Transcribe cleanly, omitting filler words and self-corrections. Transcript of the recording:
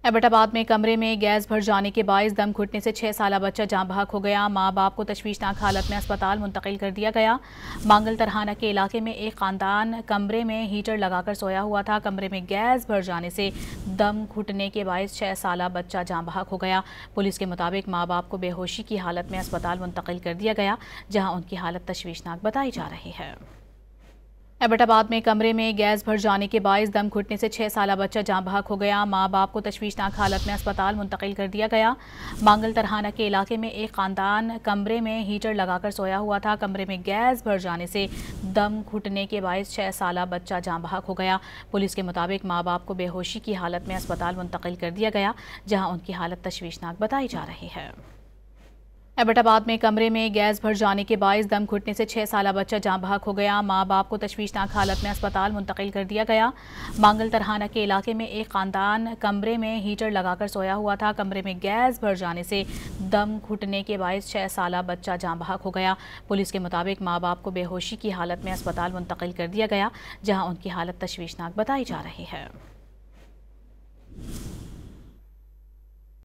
एबटाबाद में कमरे में गैस भर जाने के बायस दम घुटने से 6 साला बच्चा जाँ बहक हो गया। माँ बाप को तशवीशनाक हालत में अस्पताल मुंतकिल कर दिया गया। मांगल तरहाना के इलाके में एक खानदान कमरे में हीटर लगाकर सोया हुआ था। कमरे में गैस भर जाने से दम घुटने के बायस 6 साला बच्चा जाँ बहक हो गया। पुलिस के मुताबिक माँ बाप को बेहोशी की हालत में अस्पताल मुंतकिल कर दिया गया, जहाँ उनकी हालत तशवीशनाक बताई जा रही है। एबटाबाद में कमरे में गैस भर जाने के बायस दम घुटने से 6 साला बच्चा जाँ बहक हो गया। माँ बाप को तशवीशनाक हालत में अस्पताल मुंतकिल कर दिया गया। मांगल तरहाना के इलाके में एक खानदान कमरे में हीटर लगाकर सोया हुआ था। कमरे में गैस भर जाने से दम घुटने के बायस 6 साला बच्चा जाँ बहक हो गया। पुलिस के मुताबिक माँ बाप को बेहोशी की हालत में अस्पताल मुंतकिल कर दिया गया, जहाँ उनकी हालत तशवीशनाक बताई जा रही है। एबटाबाद में कमरे में गैस भर जाने के बायस दम घुटने से 6 साला बच्चा जाँ बहक हो गया। माँ बाप को तशवीशनाक हालत में अस्पताल मुंतकिल कर दिया गया। मांगल तरहाना के इलाके में एक खानदान कमरे में हीटर लगाकर सोया हुआ था। कमरे में गैस भर जाने से दम घुटने के बायस 6 साला बच्चा जाँ बहक हो गया। पुलिस के मुताबिक माँ बाप को बेहोशी की हालत में अस्पताल मुंतकिल कर दिया गया, जहाँ उनकी हालत तशवीशनाक बताई जा रही है।